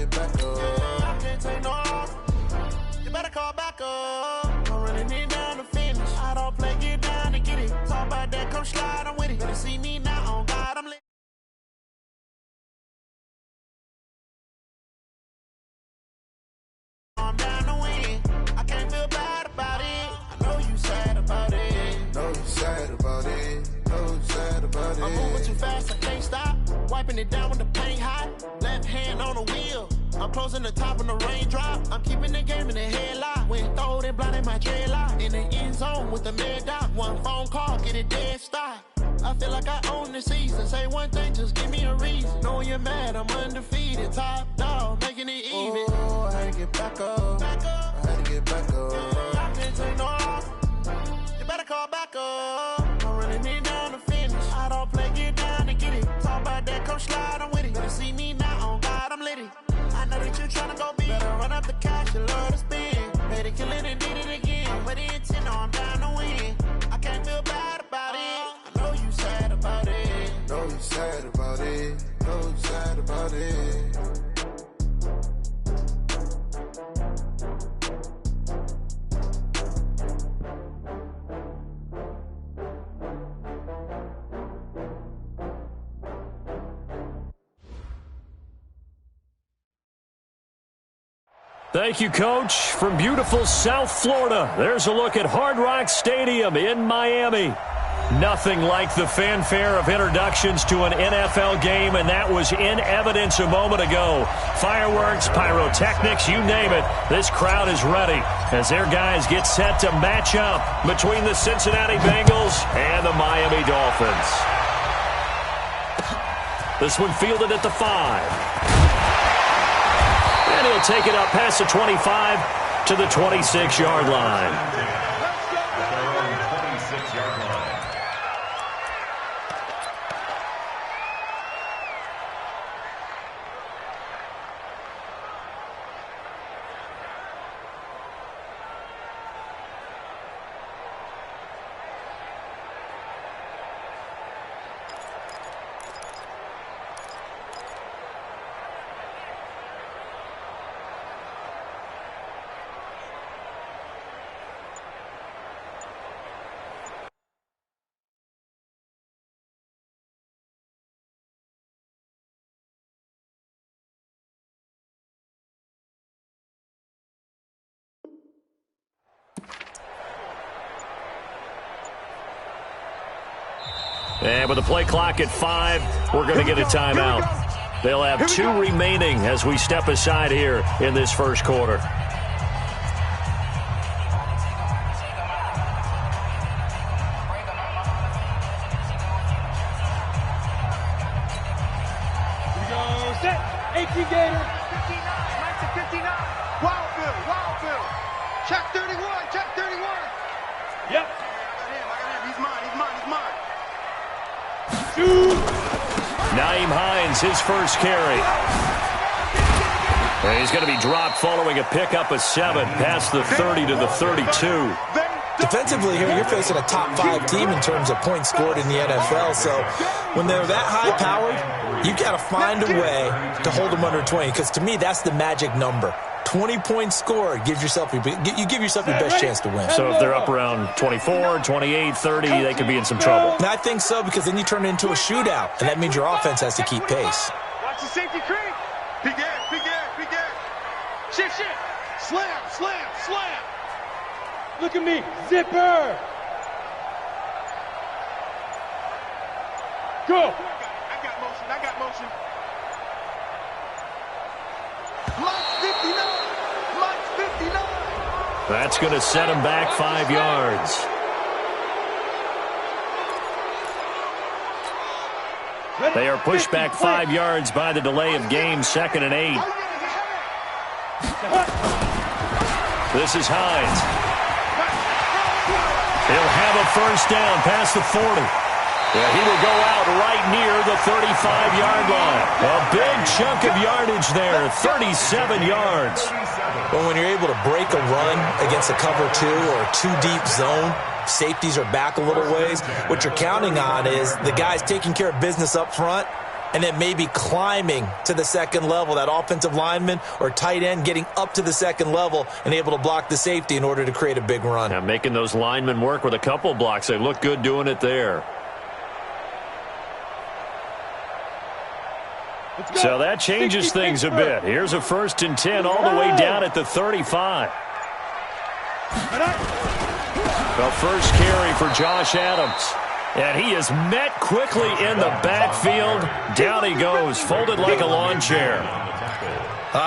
get back up. I can't take no loss. You better call back up. I'm running it down to finish. I don't play, get down to get it. Talk about that, come slide, I'm with it. Better see me now, on God, I'm lit. I'm down to win. I can't feel bad about it. I know you sad about it. Know you sad about it. Know you sad about it. I'm moving too fast, I can't stop. Wiping it down when the paint hot. Left hand on the wheel. I'm closing the top when the raindrop. I'm keeping the game in the headlock. When throwed and blinded my dreadlock. In the end zone with the mad dot. One phone call, get it dead stop. I feel like I own the season. Say one thing, just give me a reason. Knowing you're mad, I'm undefeated. Top dog, making it even. Oh, I had to get back up. I had to get back up. I can't take no loss. You better call back up. I'm running it down to finish. I don't play, get down to get it. Talk about that, come slide, I'm with it. Better see me now, on God, I'm lit it. I know that you're tryna go big. Better run up the cash, you love to spend. Made it, kill it, and did it again. With the intent, no, I'm down to win. I can't feel bad about it. I know you sad about it. Know you sad about it. Know you sad about it. Thank you, Coach. From beautiful South Florida, there's a look at Hard Rock Stadium in Miami. Nothing like the fanfare of introductions to an NFL game, and that was in evidence a moment ago. Fireworks, pyrotechnics, you name it. This crowd is ready as their guys get set to match up between the Cincinnati Bengals and the Miami Dolphins. This one fielded at the 5. And he'll take it up past the 25 to the 26-yard line. And with the play clock at 5, we're going to get a timeout. They'll have 2 remaining as we step aside here in this first quarter. Here we go, set, 18 Gator. 59, Mike's at 59. Wild Bill. Check 31. Yep. I got him. He's mine. Naeem Hines, his first carry. And he's going to be dropped following a pickup of 7 past the 30 to the 32. Defensively here, you're facing a top 5 team in terms of points scored in the NFL. So when they're that high-powered, you've got to find a way to hold them under 20. Because to me, that's the magic number. 20 points scored, you give yourself your best chance to win. So if they're up around 24, 28, 30, they could be in some trouble. And I think so, because then you turn it into a shootout, and that means your offense has to keep pace. Watch the safety creep. Big air. Shift. Slam. Look at me. Zipper. Go. I got motion. Mike's 59. That's going to set him back 5 yards. They are pushed back 5 yards by the delay of game, 2nd and 8. This is Hines. He'll have a first down past the 40. Yeah, he will go out right near the 35-yard line. A big chunk of yardage there, 37 yards. Well, when you're able to break a run against a cover 2 or a 2-deep zone, safeties are back a little ways. What you're counting on is the guys taking care of business up front, and then maybe climbing to the second level, that offensive lineman or tight end getting up to the second level and able to block the safety in order to create a big run. Now making those linemen work with a couple blocks. They look good doing it there. So that changes things a bit. Here's a 1st and 10 all the way down at the 35. The first carry for Josh Adams. And he is met quickly in the backfield. Down he goes, folded like a lawn chair.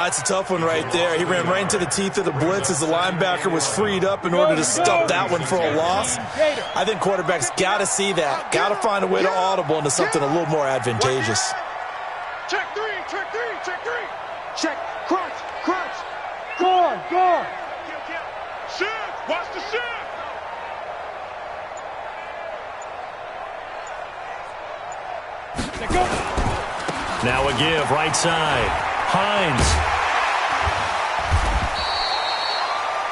It's a tough one right there. He ran right into the teeth of the blitz as the linebacker was freed up in order to stop that one for a loss. I think quarterbacks got to see that. Got to find a way to audible into something a little more advantageous. Check three, check three, check three. Check, crunch, crunch. Guard, guard. Shift, watch the shift. Now a give, right side. Hines.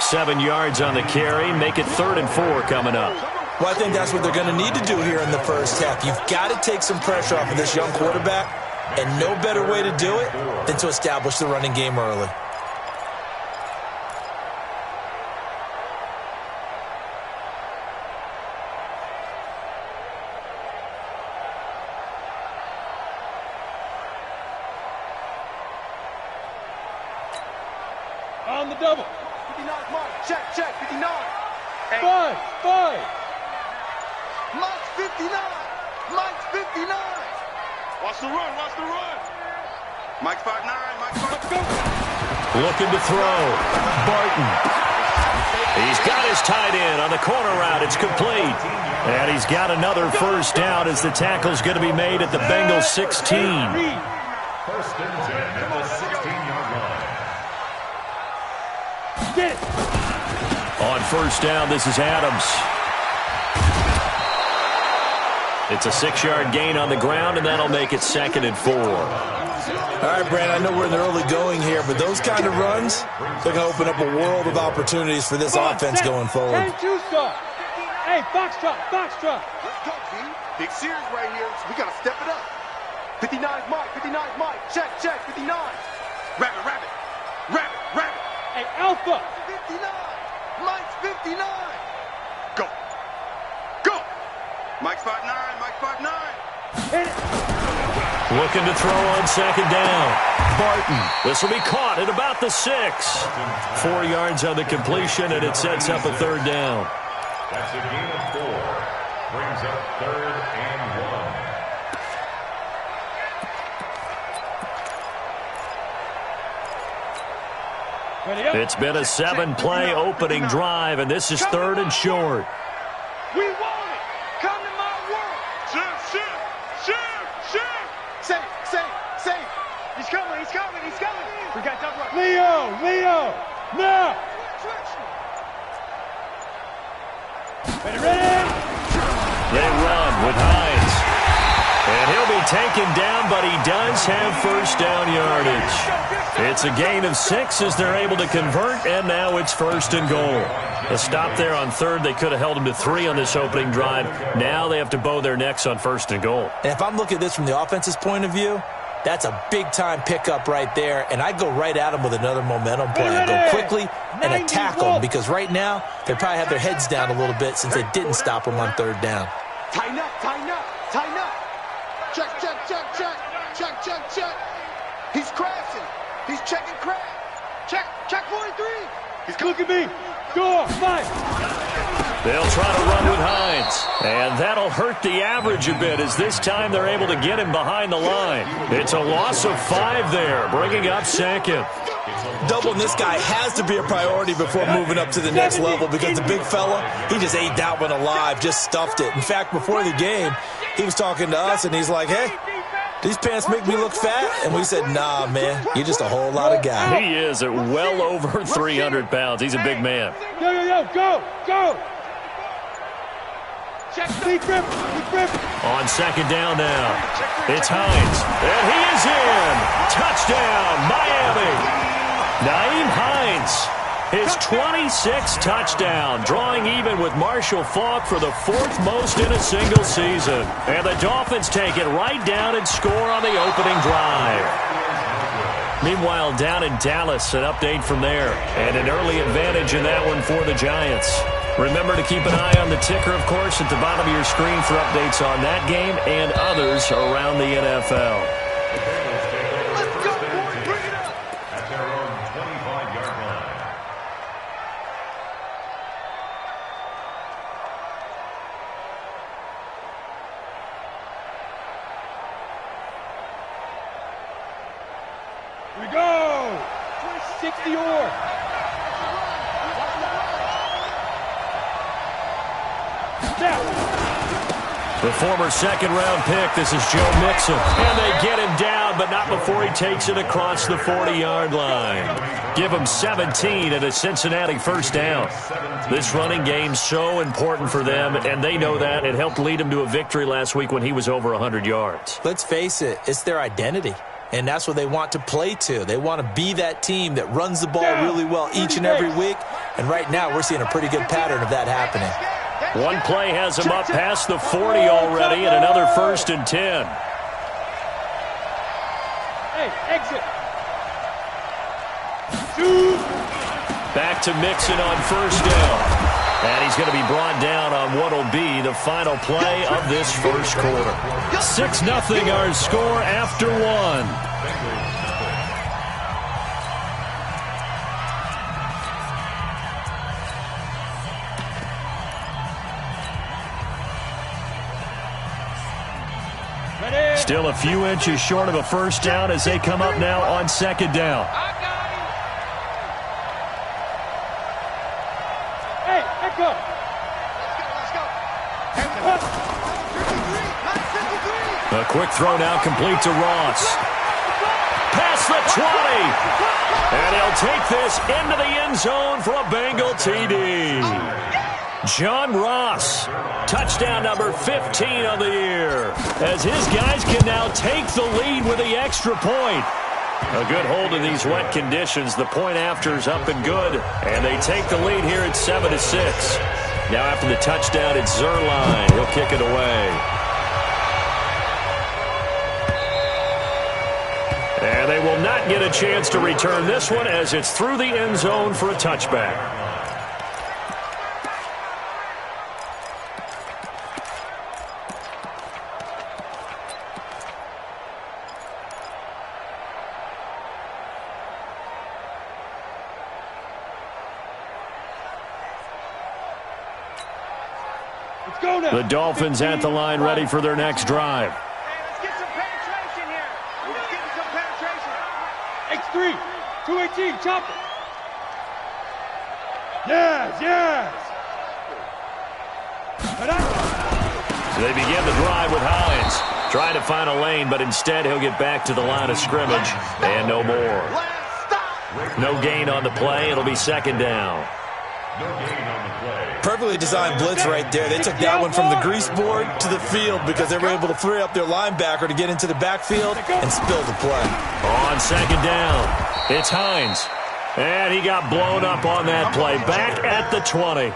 7 yards on the carry. Make it 3rd and 4 coming up. Well, I think that's what they're going to need to do here in the first half. You've got to take some pressure off of this young quarterback, and no better way to do it than to establish the running game early. On the double. 59 mark. Check, check. 59. 5, 5. Mike's 59. Mike's 59. Watch the run. Watch the run. Mike's 5'9". Mike's 5'9". Looking to throw. Barton. He's got his tight end on the corner route. It's complete. And he's got another first down as the tackle's going to be made at the Bengals 16. 1st and 10 at the 16-yard line. Get it. On first down, this is Adams. It's a 6-yard gain on the ground, and that'll make it 2nd and 4. All right, Brand, I know we're in the early going here, but those kind of runs, they're going to open up a world of opportunities for this offense going forward. Hey, Foxtrot, Foxtrot. Let's go, G. Big series right here, so we got to step it up. 59's Mike, 59's Mike. Check, check, 59. Rabbit, rabbit, rabbit, rabbit. Hey, Alpha. 59. Mike's 59. Go. Go. Mike's 5'9". Mike's 5'9". Hit it. Looking to throw on 2nd down. Barton. This will be caught at about the 6. 4 yards on the completion, and it sets up a 3rd down. That's a gain of 4. Brings up 3rd and 1. It's been a 7-play opening drive, and this is 3rd and short. We want it. Come to my world. Shift, shift, shift, shift. Safe, safe, safe. He's coming, he's coming, he's coming. We got double up. Leo, Leo, now. Ready, ready. They run with Hines. And he'll be taken down, but he does have first down yardage. It's a gain of 6 as they're able to convert, and now it's 1st and goal. A stop there on 3rd. They could have held him to 3 on this opening drive. Now they have to bow their necks on 1st and goal. And if I'm looking at this from the offense's point of view, that's a big-time pickup right there, and I go right at them with another momentum play. I go quickly and attack them because right now they probably have their heads down a little bit since they didn't stop them on 3rd down. Tighten up, tighten up, tighten up. Check, check, check, check, check, check, check. He's crashing. He's checking crash. Check, check 43. He's look at me. Go, fight. They'll try to run with Hines. And that'll hurt the average a bit as this time they're able to get him behind the line. It's a loss of 5 there, bringing up 2nd. Doubling this guy has to be a priority before moving up to the next level because the big fella, he just ate that one alive, just stuffed it. In fact, before the game, he was talking to us, and he's like, hey, these pants make me look fat? And we said, nah, man, you're just a whole lot of guy. He is at well over 300 pounds. He's a big man. Yo, yo, yo, go, go. Check, deep grip, deep grip. On 2nd down now, it's Hines, and he is in. Touchdown, Miami. Nyheim Hines. his 26th touchdown, drawing even with Marshall Faulk for the 4th most in a single season. And the Dolphins take it right down and score on the opening drive. Meanwhile, down in Dallas, an update from there. And an early advantage in that one for the Giants. Remember to keep an eye on the ticker, of course, at the bottom of your screen for updates on that game and others around the NFL. Let's go, boys. Bring it up. At their own 25-yard line. We go. 60 or. The former second-round pick, this is Joe Mixon. And they get him down, but not before he takes it across the 40-yard line. Give him 17 and a Cincinnati first down. This running game's so important for them, and they know that. It helped lead him to a victory last week when he was over 100 yards. Let's face it, it's their identity. And that's what they want to play to. They want to be that team that runs the ball really well each and every week. And right now, we're seeing a pretty good pattern of that happening. One play has him up past the 40 already, and another 1st and 10. Hey, exit. Back to Mixon on first down. And he's going to be brought down on what will be the final play of this first quarter. 6-0 our score after one. Still a few inches short of a first down as they come up now on second down. Hey, let go. A quick throw now complete to Ross. Past the 20. And he'll take this into the end zone for a Bengal TD. John Ross, touchdown number 15 on the year, as his guys can now take the lead with the extra point. A good hold in these wet conditions. The point after is up and good, and they take the lead here at 7-6. Now after the touchdown, it's Zerline. He'll kick it away. And they will not get a chance to return this one as it's through the end zone for a touchback. The Dolphins at the line, ready for their next drive. Hey, let's get some penetration here. Let's get some penetration. X3, 218, chop it. Yes. So they begin the drive with Hines. Trying to find a lane, but instead he'll get back to the line of scrimmage and no more. No gain on the play. It'll be second down. No gain on the play. Perfectly designed blitz right there. They took that one from the grease board to the field because they were able to free up their linebacker to get into the backfield and spill the play. On second down, it's Hines. And he got blown up on that play. Back at the 20.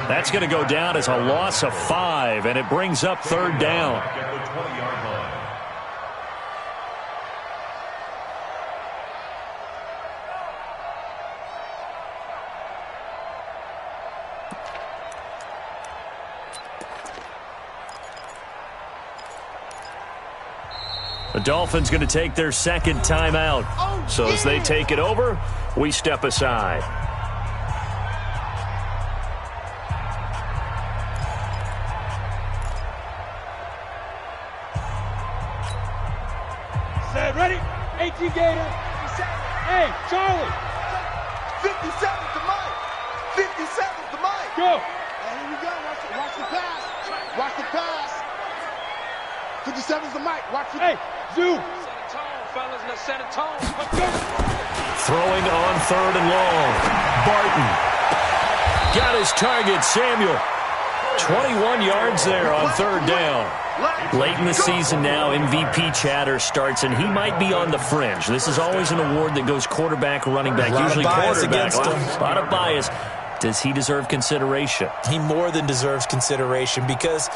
That's going to go down as a loss of 5, and it brings up third down. At the 20-yard line. The Dolphins going to take their second timeout. So as they take it over, we step aside. Set, ready? 18 Gator. Hey, Charlie. 57 to Mike. 57 to Mike. Go. And here we go. Watch the pass. Watch the pass. 57's the Mike. Watch the Hey, zoom. Set a tone. Let's go. Throwing on third and long. Barton. Got his target, Samuel. 21 yards there on third down. Late in the season now, MVP chatter starts, and he might be on the fringe. This is always an award that goes quarterback, running back, usually quarterback. A lot of bias. Does he deserve consideration? He more than deserves consideration because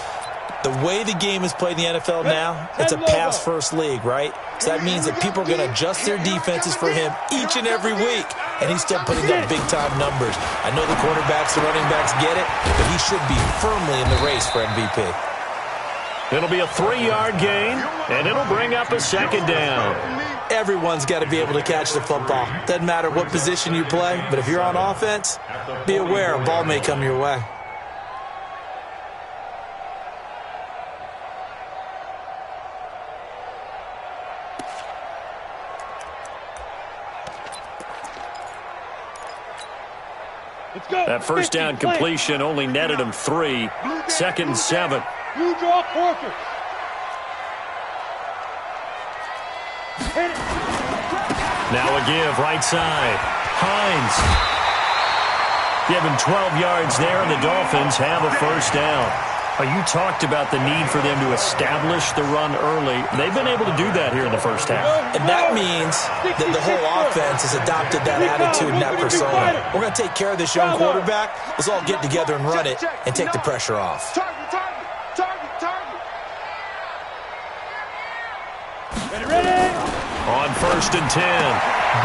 the way the game is played in the NFL now, it's a pass-first league, right? So that means that people are going to adjust their defenses for him each and every week, and he's still putting up big-time numbers. I know the quarterbacks and running backs get it, but he should be firmly in the race for MVP. It'll be a 3-yard gain, and it'll bring up a second down. Everyone's got to be able to catch the football. Doesn't matter what position you play, but if you're on offense, be aware a ball may come your way. That first down completion only netted him 3. 2nd and 7. You draw quarters. Now a give, right side. Hines. Give him 12 yards there, and the Dolphins have a first down. You talked about the need for them to establish the run early. They've been able to do that here in the first half. And that means that the whole offense has adopted that attitude and that persona. We're going to take care of this young quarterback. Let's all get together and run it and take the pressure off. Ready? On 1st and 10,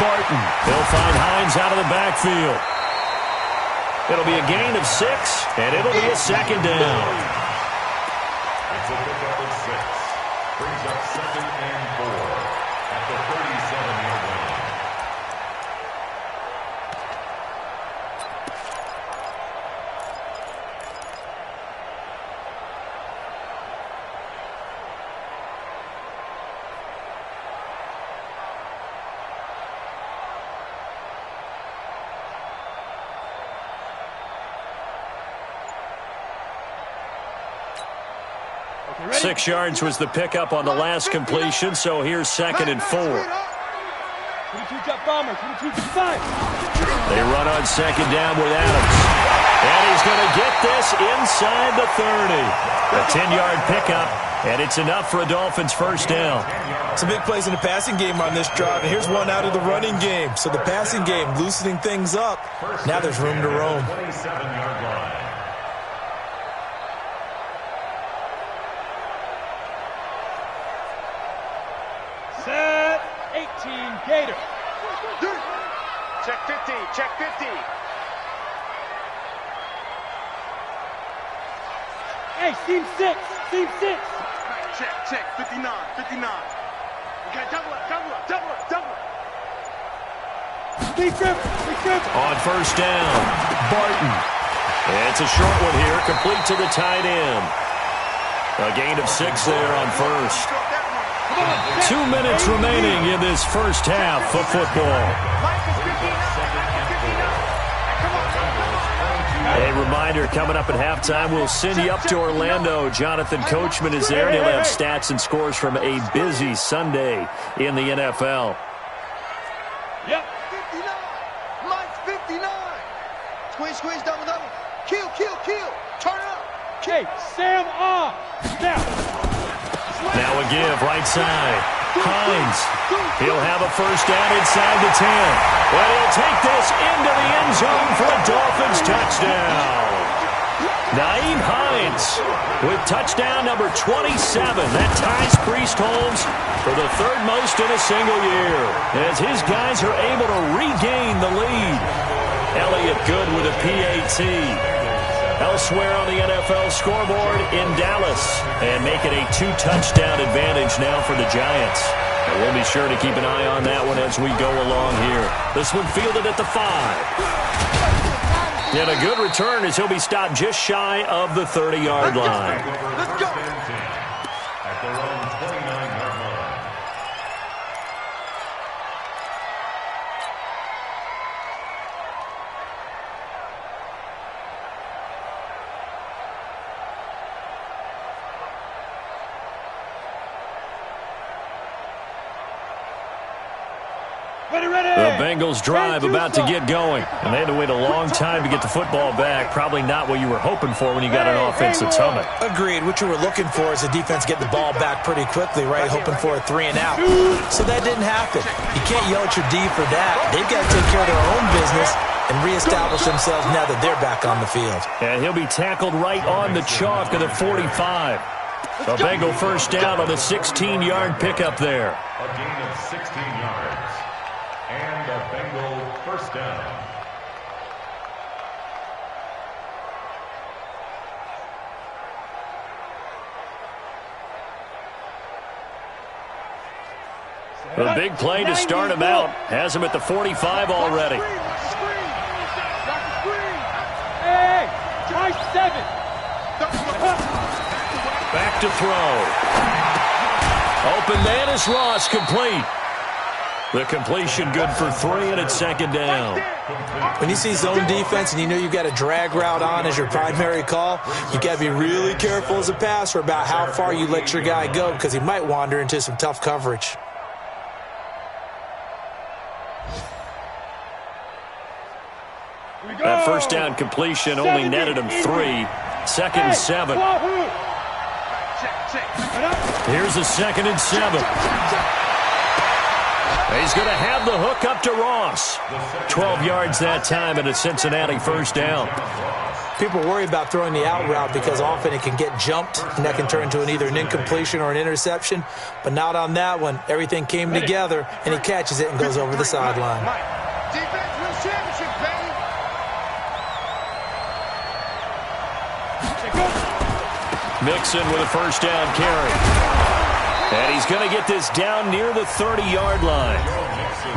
Barton. He'll find Hines out of the backfield. It'll be a gain of 6, and it'll be a second down. It's a pickup of 6. Brings up 2nd and 4 at the 37-yard line. Okay, 6 yards was the pickup on the last completion, so here's 2nd and 4. 22 jet bomber, 22 5. They run on 2nd down with Adams. And he's going to get this inside the 30. A 10-yard pickup, and it's enough for a Dolphins first down. Some big plays in the passing game on this drive, and here's one out of the running game. So the passing game loosening things up. Now there's room to roam. 27-yard line. Set 18 Gator. Check 50, check 50. Hey, seam 6, seam 6. Check, 59, 59. Okay, double up. Big grip. On first down, Barton. It's a short one here, complete to the tight end. A gain of 6 there on first. 2 minutes remaining in this first half of football. A reminder, coming up at halftime, we'll send you up to Orlando. Jonathan Coachman is there, and he'll have stats and scores from a busy Sunday in the NFL. Yep. 59. Mike's 59. Squeeze, double. Kill. Turn it up. Okay, Sam off. Now a give, right side. Hines. He'll have a first down inside the 10. Well, he'll take this into the end zone for a Dolphins touchdown. Naeem Hines with touchdown number 27. That ties Priest Holmes for the 3rd most in a single year, as his guys are able to regain the lead. Elliott Good with a PAT. Elsewhere on the NFL scoreboard in Dallas, and make it a 2-touchdown advantage now for the Giants. And we'll be sure to keep an eye on that one as we go along here. This one fielded at the 5. And a good return as he'll be stopped just shy of the 30-yard line. Let's go. At their own 29-yard line. The Bengals drive about to get going. And they had to wait a long time to get the football back. Probably not what you were hoping for when you got an offense that's humming. Agreed. What you were looking for is the defense get the ball back pretty quickly, right? Hoping for a 3-and-out. So that didn't happen. You can't yell at your D for that. They've got to take care of their own business and reestablish themselves now that they're back on the field. And he'll be tackled right on the chalk of the 45. A Bengal first down on the 16-yard pickup there. A gain of 16 yards. And a Bengal first down. A big play to start him out. Has him at the 45 already. Hey, try 7. Back to throw. Open man is Ross, complete. The completion good for 3, and it's second down. When you see zone defense and you know you've got a drag route on as your primary call, you got to be really careful as a passer about how far you let your guy go because he might wander into some tough coverage. That first down completion only netted him 3. Second and 7. Here's a 2nd and 7. He's going to have the hook up to Ross. 12 yards that time and a Cincinnati first down. People worry about throwing the out route because often it can get jumped, and that can turn into either an incompletion or an interception. But not on that one. Everything came together, and he catches it and goes over the sideline. Defense wins championship, baby. Mixon with a first down carry. And he's going to get this down near the 30-yard line.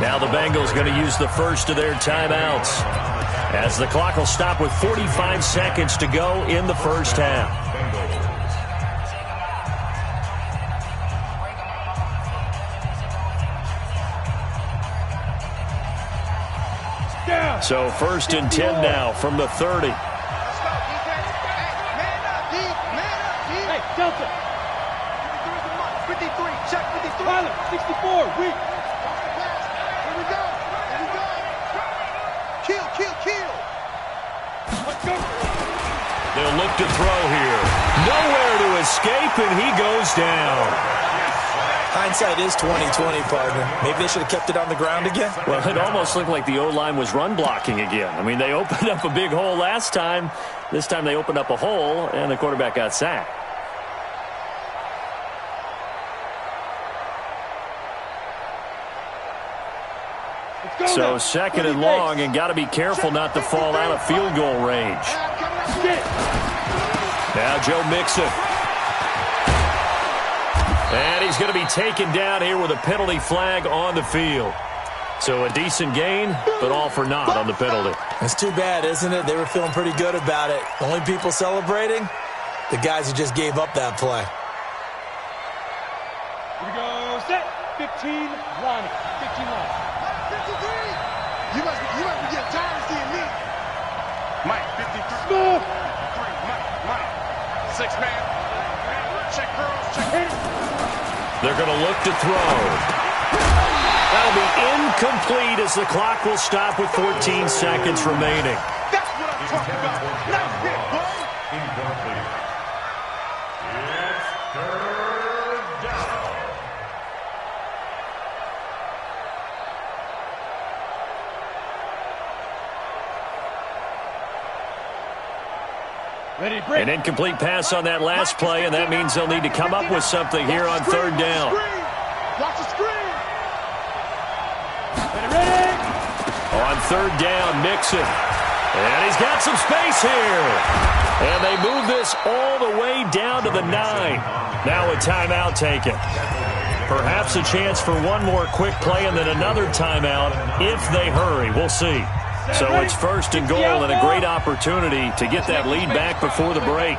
Now the Bengals going to use the first of their timeouts, as the clock will stop with 45 seconds to go in the first half. So first and 10 now from the 30. Hey, Delta. 53, check 53. Pilot, 64, weak. Here we go. Here we go. Kill. Let's go. They'll look to throw here. Nowhere to escape, and he goes down. Hindsight is 20/20, partner. Maybe they should have kept it on the ground again. Well, it almost looked like the O-line was run blocking again. I mean, they opened up a big hole last time. This time they opened up a hole, and the quarterback got sacked. So second and long, and got to be careful not to fall out of field goal range. Now Joe Mixon. And he's going to be taken down here with a penalty flag on the field. So a decent gain, but all for naught on the penalty. It's too bad, isn't it? They were feeling pretty good about it. The only people celebrating, the guys who just gave up that play. Here we go, set. 15, line. 15 line. 53. You must be getting tired of seeing me. Mike, 53. Move. Mike. 6 man. Check girls, check hit. They're going to look to throw. That'll be incomplete as the clock will stop with 14 seconds remaining. That's what I'm talking about. Nice hit, boy. Incomplete. It's third down. Ready, break. An incomplete pass on that last play, and that means they'll need to come up with something here on third down. Watch the screen. Ready. On third down, Mixon. And he's got some space here. And they move this all the way down to the 9. Now a timeout taken. Perhaps a chance for one more quick play and then another timeout if they hurry. We'll see. So it's first and goal and a great opportunity to get that lead back before the break.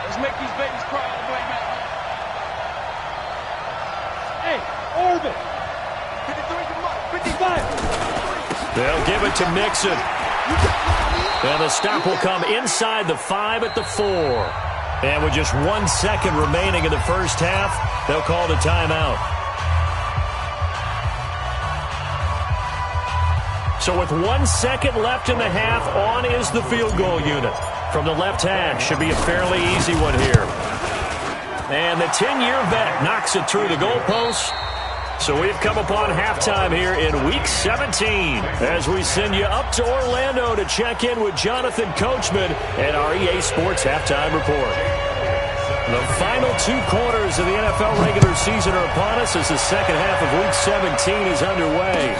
Let's make these babies cry all the way, man. Hey, Orbit. 55. They'll give it to Mixon. And the stop will come inside the 5 at the 4. And with just 1 second remaining in the first half, they'll call the timeout. So with 1 second left in the half, on is the field goal unit. From the left hash, should be a fairly easy one here. And the 10-year vet knocks it through the goalpost. So we've come upon halftime here in Week 17 as we send you up to Orlando to check in with Jonathan Coachman and our EA Sports Halftime Report. The final 2 quarters of the NFL regular season are upon us as the second half of Week 17 is underway.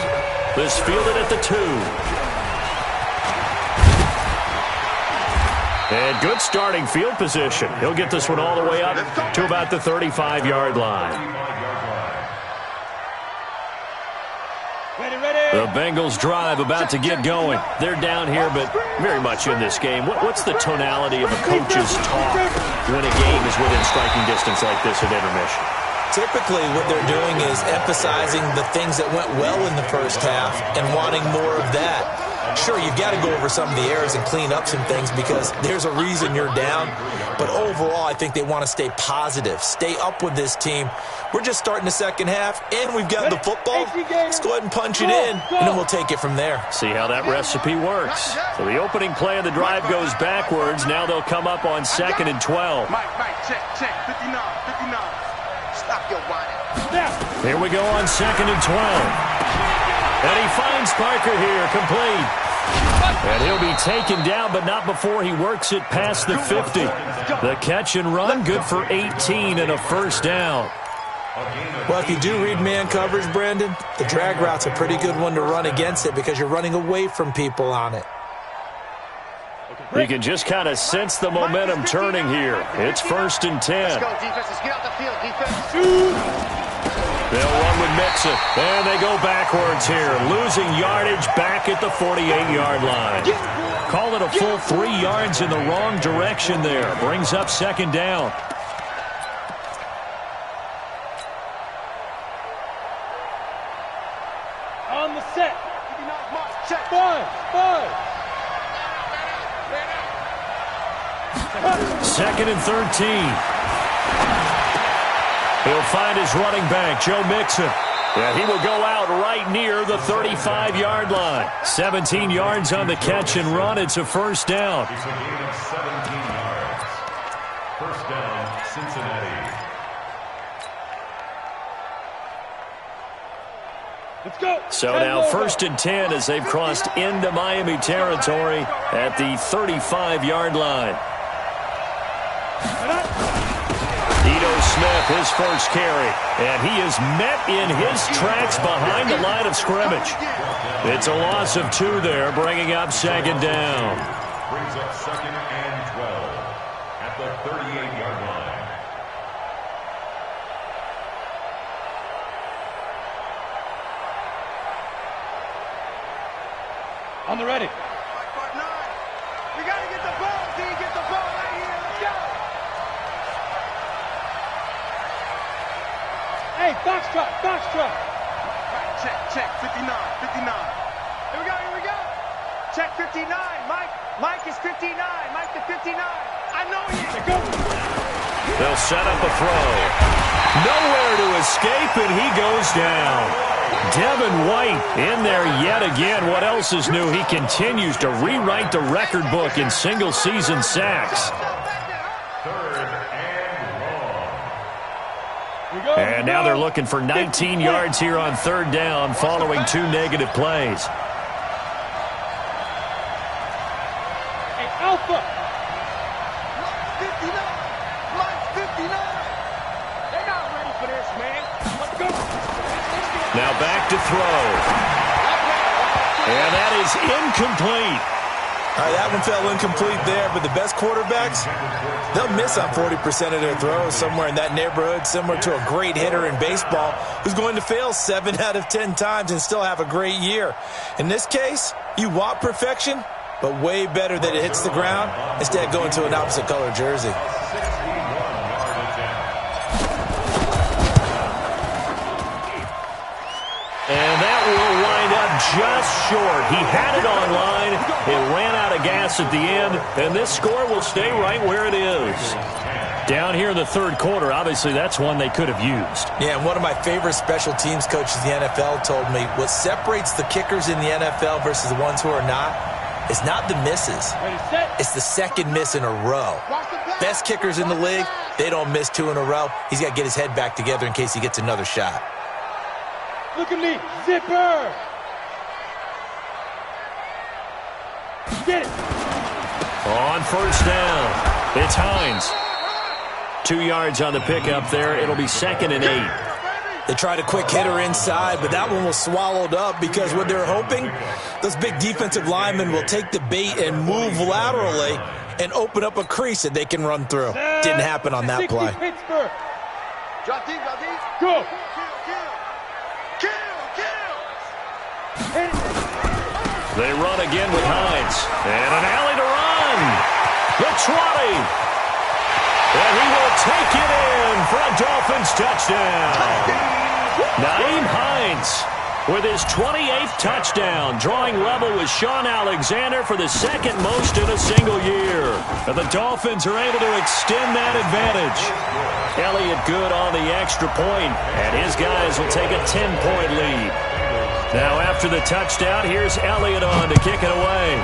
This fielded at the 2. And good starting field position. He'll get this one all the way up to about the 35-yard line. The Bengals drive about to get going. They're down here, but very much in this game. What's the tonality of a coach's talk when a game is within striking distance like this at intermission? Typically, what they're doing is emphasizing the things that went well in the first half and wanting more of that. Sure, you've got to go over some of the errors and clean up some things because there's a reason you're down. But overall, I think they want to stay positive, stay up with this team. We're just starting the second half, and we've got the football. Let's go ahead and punch it in, and then we'll take it from there. See how that recipe works. So the opening play of the drive goes backwards. Now they'll come up on 2nd and 12. Mike, check, 59. Stop your whining. Here we go on 2nd and 12. And he finds Parker here, complete. And he'll be taken down, but not before he works it past the 50. The catch and run, good for 18 and a first down. Well, if you do read man coverage, Brandon, the drag route's a pretty good one to run against it because you're running away from people on it. You can just kind of sense the momentum turning here. It's 1st and 10. Let's go, defense. Let's get out the field, defense. They'll run with Mixon. And they go backwards here, losing yardage back at the 48-yard line. Call it a full 3 yards in the wrong direction there. Brings up 2nd down. On the set. Check. 5. 2nd and 13. He'll find his running back, Joe Mixon. Yeah, he will go out right near the 35-yard line. 17 yards on the catch and run. It's a first down. It's a gain of 17 yards. First down, Cincinnati. Let's go. So now 1st and 10 as they've crossed into Miami territory at the 35-yard line. Smith, his first carry, and he is met in his tracks behind the line of scrimmage. It's a loss of 2 there, bringing up 2nd down. Brings up 2nd and 12 at the 38-yard line. On the ready. We got to get the ball, D. Get the ball right here. Let's go. Hey, Foxtrot. Check, 59. Here we go. Check 59, Mike is 59. Mike the 59. I know he is. Go. They'll set up a throw. Nowhere to escape, and he goes down. Devin White in there yet again. What else is new? He continues to rewrite the record book in single-season sacks. And now they're looking for 19 yards here on 3rd down following 2 negative plays. Hey, Alpha. 59. Mike 59. They're not ready for this, man. Let's go. Now back to throw. And that is incomplete. All right, that one fell incomplete there, but the best quarterbacks, they'll miss on 40% of their throws, somewhere in that neighborhood, similar to a great hitter in baseball who's going to fail 7 out of 10 times and still have a great year. In this case, you want perfection, but way better that it hits the ground instead of going to an opposite color jersey. And that will wind up just short. He had it on line. It ran out of gas at the end, and this score will stay right where it is. Down here in the third quarter, obviously that's one they could have used. Yeah, and one of my favorite special teams coaches in the NFL told me what separates the kickers in the NFL versus the ones who are not is not the misses. It's the second miss in a row. Best kickers in the league, they don't miss 2 in a row. He's got to get his head back together in case he gets another shot. Look at me, zipper! Get it! On first down, it's Hines. 2 yards on the pickup there. It'll be 2nd and 8. They tried a quick hitter inside, but that one was swallowed up because what they're hoping, those big defensive linemen will take the bait and move laterally and open up a crease that they can run through. Didn't happen on that play. Drop deep, go! They run again with Hines. And an alley to run. The 20. And he will take it in for a Dolphins touchdown. Nyheim Hines with his 28th touchdown, drawing level with Sean Alexander for the 2nd most in a single year. And the Dolphins are able to extend that advantage. Elliott good on the extra point, and his guys will take a 10-point lead. Now after the touchdown, here's Elliott on to kick it away.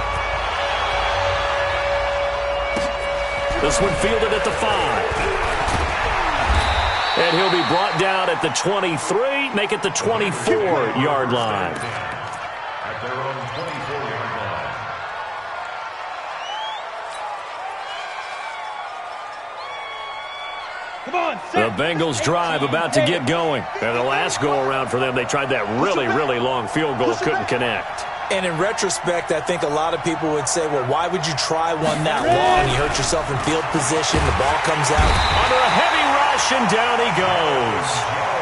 This one fielded at the 5. And he'll be brought down at the 23, make it the 24-yard line. At their own 24-yard line. Come on, The Bengals drive about to get going. And the last go-around for them, they tried that really, really long field goal, couldn't connect. And in retrospect, I think a lot of people would say, well, why would you try one that long? You hurt yourself in field position. The ball comes out. Under a heavy rush, and down he goes.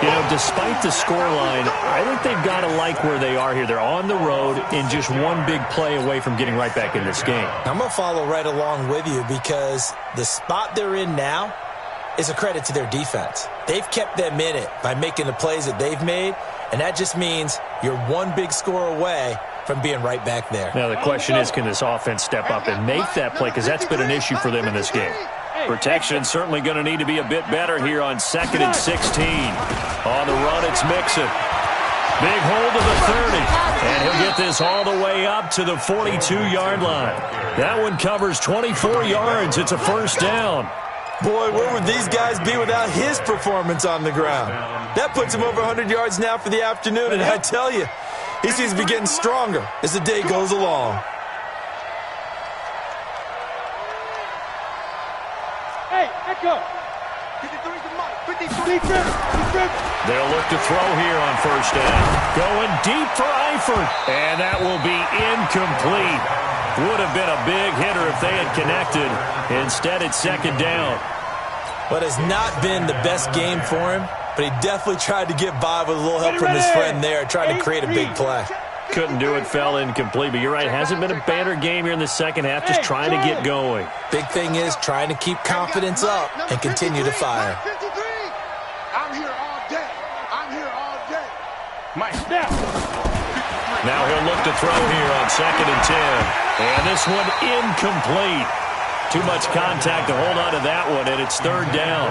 You know, despite the scoreline, I think they've got to like where they are here. They're on the road and just one big play away from getting right back in this game. I'm going to follow right along with you because the spot they're in now is a credit to their defense. They've kept them in it by making the plays that they've made, and that just means you're one big score away from being right back there. Now the question is, can this offense step up and make that play? Because that's been an issue for them in this game. Protection certainly going to need to be a bit better here on 2nd and 16. On the run, it's Mixon. Big hold to the 30. And he'll get this all the way up to the 42-yard line. That one covers 24 yards. It's a first down. Boy, where would these guys be without his performance on the ground? That puts him over 100 yards now for the afternoon, and I tell you, he seems to be getting stronger as the day goes along. Hey, echo. 53 to Mike. 53. They'll look to throw here on first down. Going deep for Eifert. And that will be incomplete. Would have been a big hitter if they had connected. Instead, it's 2nd down. But it's not been the best game for him, but he definitely tried to get by with a little help from his friend there, trying to create a big play. Couldn't do it, fell incomplete. But you're right, hasn't been a banner game here in the second half, just trying to get going. Big thing is trying to keep confidence up and continue to fire. I'm here all day. I'm here all day. Mike, Now he'll look to throw here on 2nd and 10. And this one incomplete. Too much contact to hold on to that one, and it's 3rd down.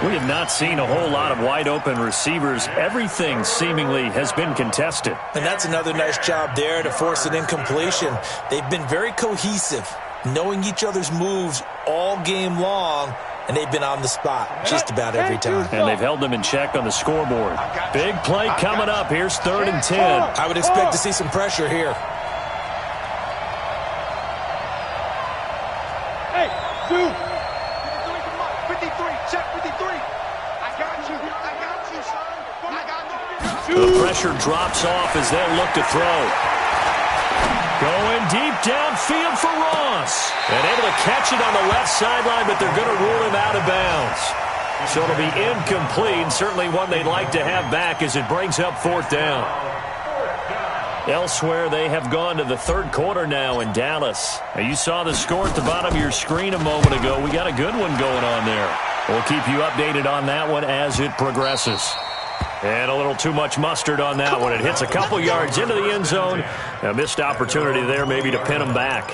We have not seen a whole lot of wide-open receivers. Everything seemingly has been contested. And that's another nice job there to force an incompletion. They've been very cohesive, knowing each other's moves all game long, and they've been on the spot just about every time. And they've held them in check on the scoreboard. Big play coming up. Here's 3rd and 10. I would expect to see some pressure here. Hey, Sue. 53, check 53. I got you, son. I got you. The pressure drops off as they look to throw. Going deep downfield for Ross. And able to catch it on the left sideline, but they're going to rule him out of bounds. So it'll be incomplete, and certainly one they'd like to have back as it brings up 4th down. Elsewhere, they have gone to the 3rd quarter now in Dallas. Now, you saw the score at the bottom of your screen a moment ago. We got a good one going on there. We'll keep you updated on that one as it progresses. And a little too much mustard on that one. It hits a couple yards into the end zone. A missed opportunity there maybe to pin them back.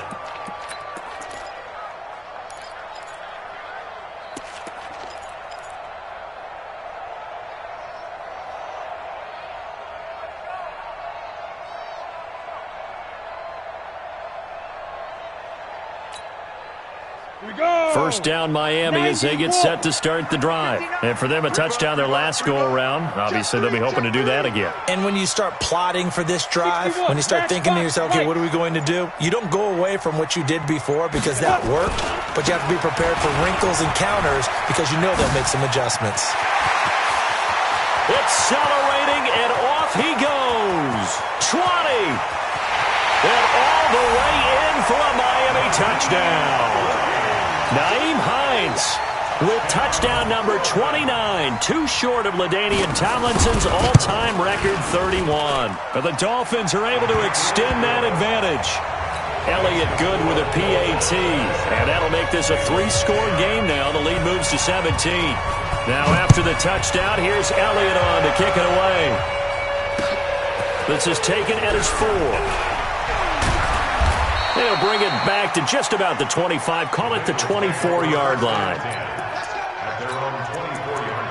First down Miami as they get set to start the drive. And for them, a touchdown their last go-around. Obviously, they'll be hoping to do that again. And when you start plotting for this drive, when you start thinking to yourself, okay, what are we going to do? You don't go away from what you did before because that worked, but you have to be prepared for wrinkles and counters because you know they'll make some adjustments. Accelerating, and off he goes. 20. And all the way in for a Miami touchdown. Naeem Hines with touchdown number 29, too short of LaDainian Tomlinson's all-time record 31. But the Dolphins are able to extend that advantage. Elliott good with a PAT, and that'll make this a 3-score game now. The lead moves to 17. Now after the touchdown, here's Elliott on to kick it away. This is taken at his 4. They'll bring it back to just about the 25. Call it the 24-yard line. At their own 24-yard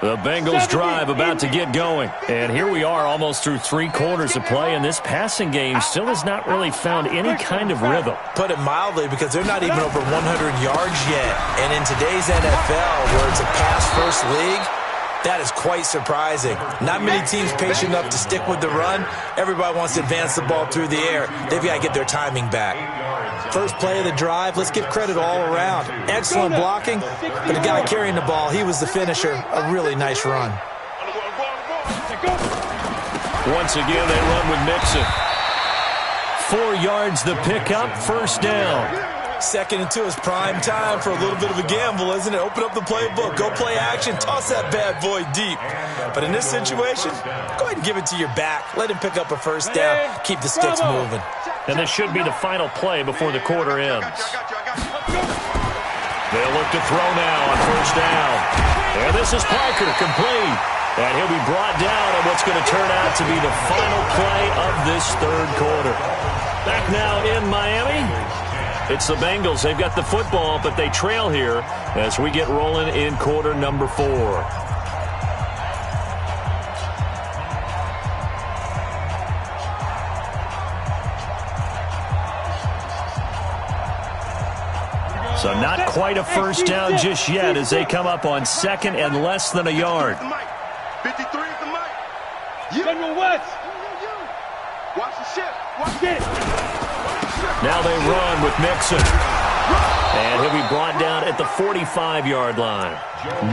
line. The Bengals drive about to get going. And here we are almost through 3 quarters of play, and this passing game still has not really found any kind of rhythm. Put it mildly, because they're not even over 100 yards yet. And in today's NFL, where it's a pass-first league, that is quite surprising. Not many teams patient enough to stick with the run. Everybody wants to advance the ball through the air. They've got to get their timing back. First play of the drive, let's give credit all around. Excellent blocking, but the guy carrying the ball, he was the finisher. A really nice run. Once again, they run with Mixon. 4 yards the pickup, first down. 2nd and 2 is prime time for a little bit of a gamble, isn't it? Open up the playbook, go play action, toss that bad boy deep. But in this situation, go ahead and give it to your back. Let him pick up a first down, keep the sticks moving. And this should be the final play before the quarter ends. They'll look to throw now on first down. And this is Parker, complete. And he'll be brought down on what's going to turn out to be the final play of this 3rd quarter. Back now in Miami. It's the Bengals. They've got the football, but they trail here as we get rolling in quarter number 4. So not quite a first down just yet as they come up on 2nd and less than a yard. 53 is the mic. General West. Watch the ship. Watch it. Now they run with Mixon. And he'll be brought down at the 45-yard line.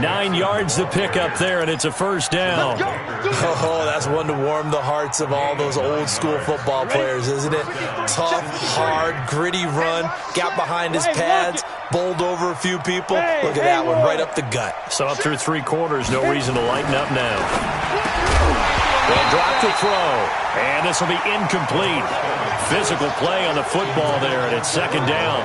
9 yards to pick up there, and it's a first down. Oh, that's one to warm the hearts of all those old-school football players, isn't it? Tough, hard, gritty run. Got behind his pads, bowled over a few people. Look at that one, right up the gut. So up through 3 quarters, no reason to lighten up now. They'll drop the throw, and this will be incomplete. Physical play on the football there, and it's 2nd down.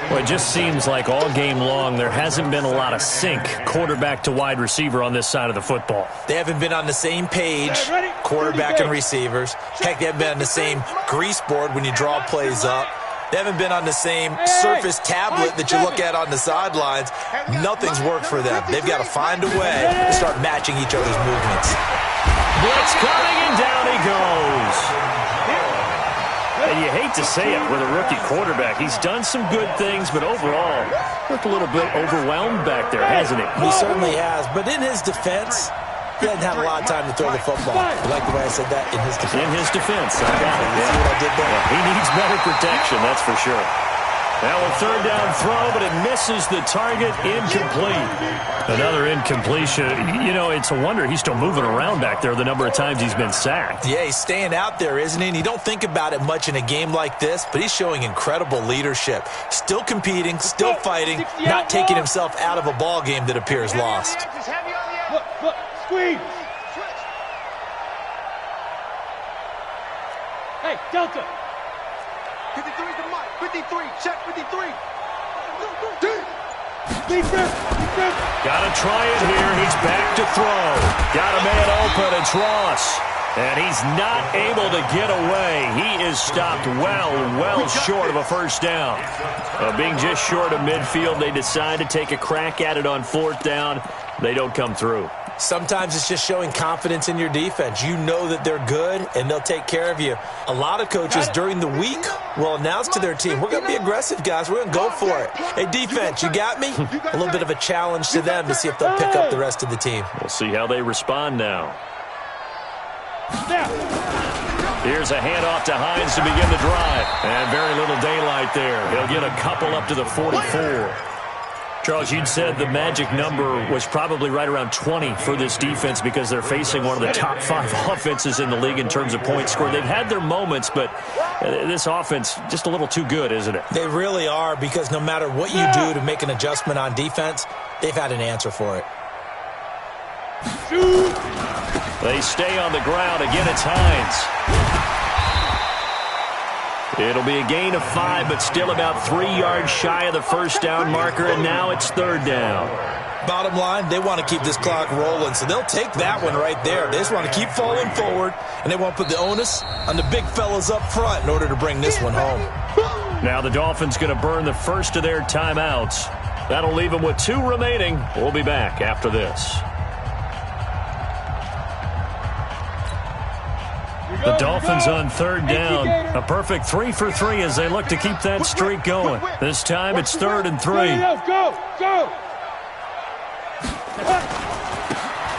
Well, it just seems like all game long there hasn't been a lot of sync quarterback to wide receiver on this side of the football. They haven't been on the same page, quarterback and receivers. Heck, they haven't been on the same grease board when you draw plays up. They haven't been on the same surface tablet that you look at on the sidelines. Nothing's worked for them. They've got to find a way to start matching each other's movements. Blitz coming, and down he goes. And you hate to say it with a rookie quarterback. He's done some good things, but overall, looked a little bit overwhelmed back there, hasn't he? He certainly has. But in his defense, he hasn't had a lot of time to throw the football. You like the way I said that? In his defense. In his defense. I got it. See what I did there? Yeah, he needs better protection, that's for sure. Now a 3rd down throw, but it misses the target, incomplete. Another incompletion. You know, it's a wonder he's still moving around back there the number of times he's been sacked. Yeah, he's staying out there, isn't he? And you don't think about it much in a game like this, but he's showing incredible leadership. Still competing, still fighting, not taking himself out of a ball game that appears lost. Look, squeeze. Hey, Delta. 53 is the mic. 53. Check 53. Got to try it here. He's back to throw. Got a man open. It's Ross. And he's not able to get away. He is stopped well short of a first down. Being just short of midfield, they decide to take a crack at it on fourth down. They don't come through. Sometimes it's just showing confidence in your defense. You know that they're good, and they'll take care of you. A lot of coaches during the week will announce to their team, we're going to be aggressive, guys. We're going to go for it. Hey, defense, you got me? A little bit of a challenge to them to see if they'll pick up the rest of the team. We'll see how they respond now. Here's a handoff to Hines to begin the drive. And very little daylight there. He'll get a couple up to the 44. Charles, you'd said the magic number was probably right around 20 for this defense because they're facing one of the top 5 offenses in the league in terms of points scored. They've had their moments, but this offense just a little too good, isn't it? They really are, because no matter what you do to make an adjustment on defense, they've had an answer for it. They stay on the ground. Again, it's Hines. It'll be a gain of 5, but still about 3 yards shy of the first down marker, and now it's third down. Bottom line, they want to keep this clock rolling, so they'll take that one right there. They just want to keep falling forward, and they want to put the onus on the big fellas up front in order to bring this one home. Now the Dolphins going to burn the first of their timeouts. That'll leave them with 2 remaining. We'll be back after this. The Dolphins on third down. A perfect 3 for 3 as they look to keep that streak going. This time it's 3rd and 3. Go!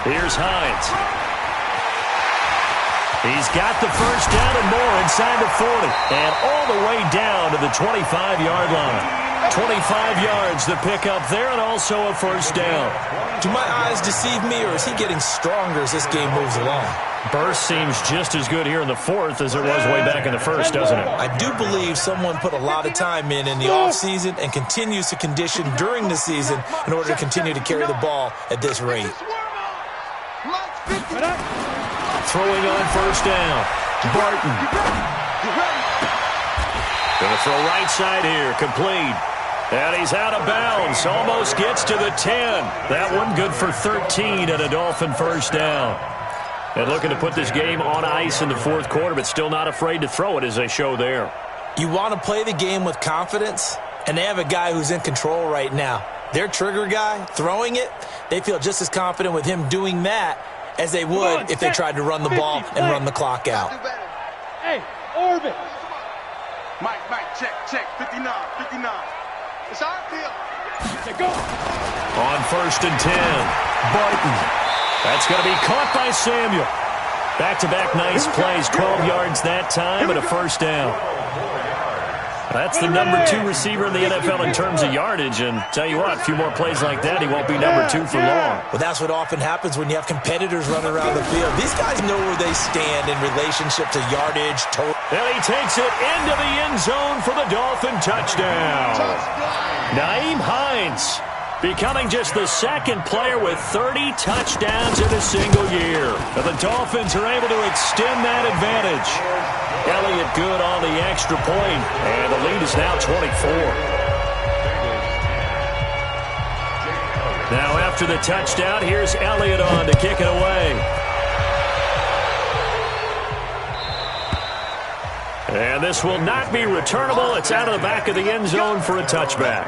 Here's Hines. He's got the first down and more inside the 40. And all the way down to the 25-yard line. 25 yards the pickup there, and also a first down. Do my eyes deceive me, or is he getting stronger as this game moves along? Burst seems just as good here in the 4th as it was way back in the 1st, doesn't it? I do believe someone put a lot of time in the offseason and continues to condition during the season in order to continue to carry the ball at this rate. Throwing on first down. Barton. Going to throw right side here. Complete. And he's out of bounds. Almost gets to the 10. That one good for 13 and a Dolphin first down. And looking to put this game on ice in the 4th quarter, but still not afraid to throw it as they show there. You want to play the game with confidence, and they have a guy who's in control right now. Their trigger guy, throwing it, they feel just as confident with him doing that as they would if they tried to run the ball and run the clock out. Hey, orbit. Mike, check, 59. It's our field. Go. On 1st and 10, Barton. That's going to be caught by Samuel. Back-to-back nice plays, 12 yards that time and a first down. That's the number 2 receiver in the NFL in terms of yardage, and tell you what, a few more plays like that, he won't be number 2 for long. Well, that's what often happens when you have competitors running around the field. These guys know where they stand in relationship to yardage, total. And he takes it into the end zone for the Dolphin touchdown. Nyheim Hines becoming just the 2nd player with 30 touchdowns in a single year. And the Dolphins are able to extend that advantage. Elliott good on the extra point, and the lead is now 24. Now after the touchdown, here's Elliott on to kick it away. And this will not be returnable. It's out of the back of the end zone for a touchback.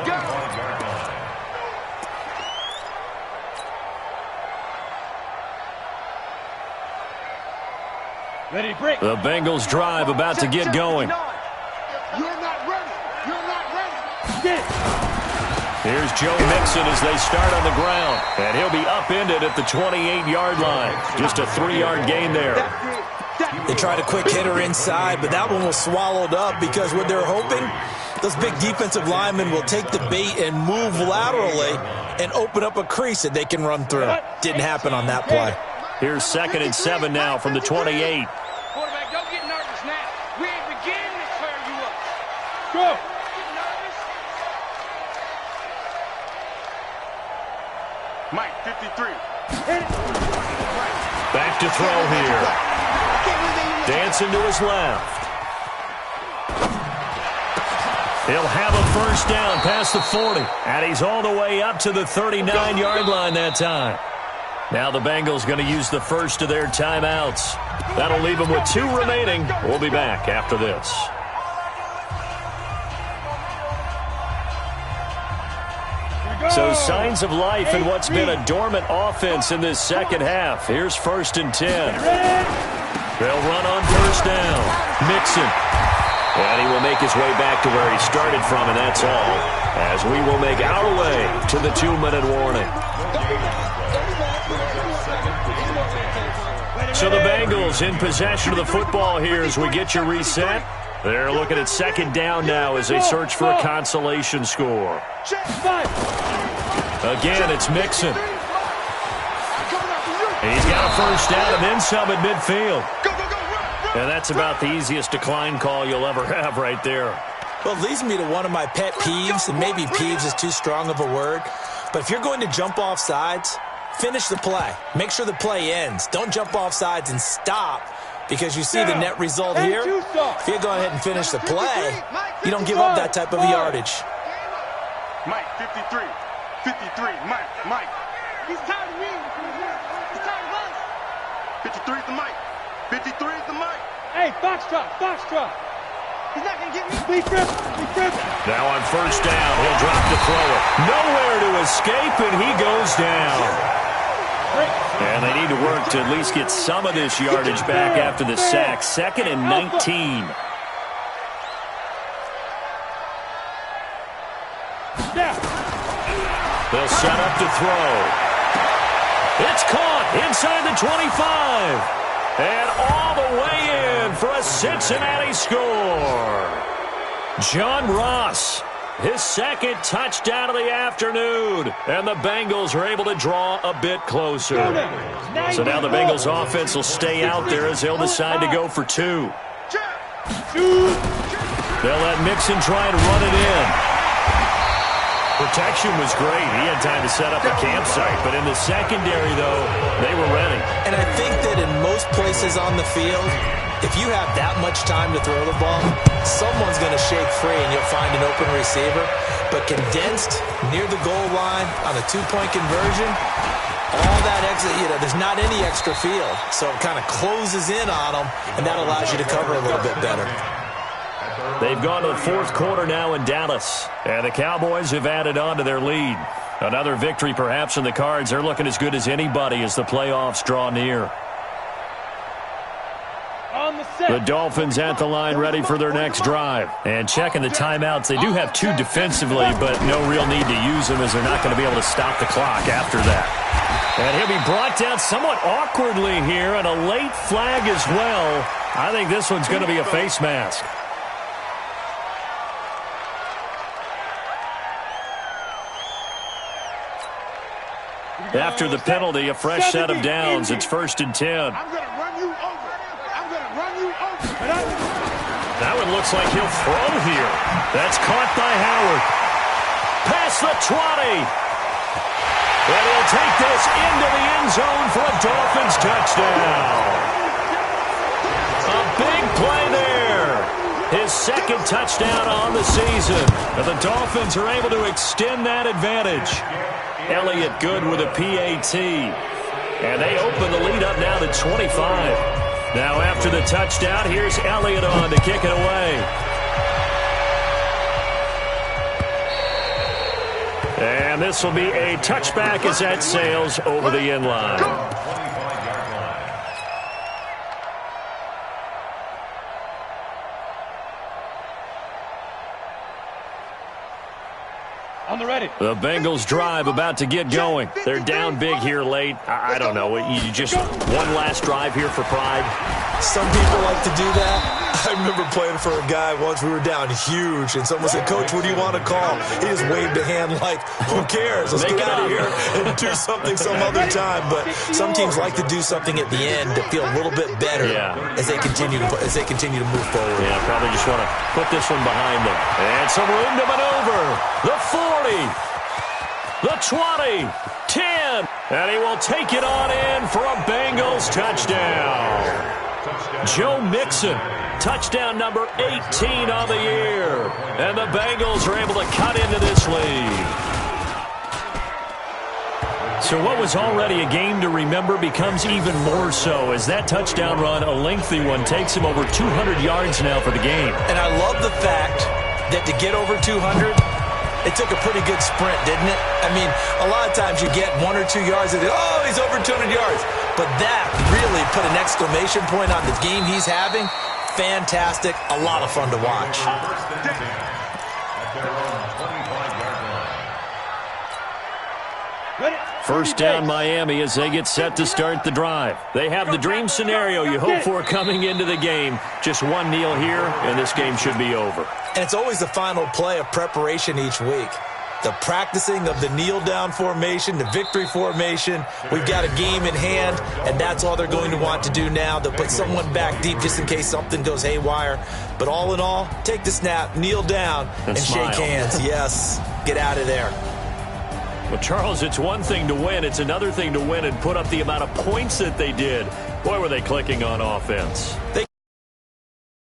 Ready, break. The Bengals drive about to get going. You're not ready. Here's Joe Mixon as they start on the ground. And he'll be upended at the 28-yard line. Just a 3-yard gain there. They tried a quick hitter inside, but that one was swallowed up because what they're hoping, those big defensive linemen will take the bait and move laterally and open up a crease that they can run through. Didn't happen on that play. Here's 2nd and 7 now from the 28. Quarterback, don't get nervous now. We ain't beginning to clear you up. Go. Get nervous. Mike, 53. Back to throw here. Dancing to his left. He'll have a first down past the 40. And he's all the way up to the 39-yard line that time. Now the Bengals going to use the first of their timeouts. That'll leave them with 2 remaining. We'll be back after this. So signs of life in what's been a dormant offense in this second half. Here's 1st and 10. They'll run on 1st down. Mixon. And he will make his way back to where he started from, and that's all, as we will make our way to the 2-minute warning. So the Bengals in possession of the football here as we get your reset. They're looking at 2nd down now as they search for a consolation score. Again, it's Mixon. He's got a 1st down and then some at midfield. And that's about the easiest decline call you'll ever have right there. Well, it leads me to one of my pet peeves, and maybe peeves is too strong of a word, but if you're going to jump off sides, finish the play. Make sure the play ends. Don't jump off sides and stop, because you see the net result here. If you go ahead and finish the play, you don't give up that type of yardage. Mike, 53. 53. Mike. He's tired of me. He's tired of us. 53 is the Mike. 53 is the Mike. Hey, Foxtrot. He's not going to get me. Be crip. Now on 1st down, he'll drop to throw it. Nowhere to escape, and he goes down. And they need to work to at least get some of this yardage back after the sack. 2nd and 19. They'll set up to throw. It's caught inside the 25. And all the way in for a Cincinnati score. John Ross, his 2nd touchdown of the afternoon. And the Bengals are able to draw a bit closer. So now the Bengals offense will stay out there as they'll decide to go for 2. They'll let Mixon try and run it in. Protection was great. He had time to set up a campsite. But in the secondary, though, they were ready. And I think that in most places on the field, if you have that much time to throw the ball, someone's going to shake free and you'll find an open receiver. But condensed near the goal line on a 2-point conversion, all that exit, there's not any extra field. So it kind of closes in on them, and that allows you to cover a little bit better. They've gone to the 4th quarter now in Dallas, and the Cowboys have added on to their lead. Another victory perhaps in the cards. They're looking as good as anybody as the playoffs draw near. The Dolphins at the line ready for their next drive. And checking the timeouts, they do have 2 defensively, but no real need to use them as they're not going to be able to stop the clock after that. And he'll be brought down somewhat awkwardly here, and a late flag as well. I think this one's going to be a face mask. After the penalty, a fresh set of downs. It's 1st and 10. I'm going to run you over. That one looks like he'll throw here. That's caught by Howard. Past the 20. And he'll take this into the end zone for a Dolphins touchdown. A big play there. His 2nd touchdown on the season. And the Dolphins are able to extend that advantage. Elliott good with a PAT. And they open the lead up now to 25. Now after the touchdown, here's Elliott on to kick it away. And this will be a touchback as that sails over the end line. The Bengals drive about to get going. They're down big here late. I don't know. You just one last drive here for pride. Some people like to do that. I remember playing for a guy once. We were down huge, and someone said, "Coach, what do you want to call?" He just waved a hand like, "Who cares? Let's get out of here and do something some other time." But some teams like to do something at the end to feel a little bit better as they continue to move forward. Yeah, probably just want to put this one behind them. And some room to maneuver. The 40, the 20, 10, and he will take it on in for a Bengals touchdown. Joe Mixon, touchdown number 18 on the year. And the Bengals are able to cut into this lead. So what was already a game to remember becomes even more so as that touchdown run, a lengthy one, takes him over 200 yards now for the game. And I love the fact that to get over 200, it took a pretty good sprint, didn't it? I mean, a lot of times you get 1 or 2 yards and oh, he's over 200 yards. But that really put an exclamation point on the game he's having. Fantastic. A lot of fun to watch. First down Miami as they get set to start the drive. They have the dream scenario you hope for coming into the game. Just one kneel here, and this game should be over. And it's always the final play of preparation each week. The practicing of the kneel-down formation, the victory formation. We've got a game in hand, and that's all they're going to want to do now. They'll put someone back deep just in case something goes haywire. But all in all, take the snap, kneel down, and shake hands. Yes, get out of there. Well, Charles, it's one thing to win. It's another thing to win and put up the amount of points that they did. Boy, were they clicking on offense.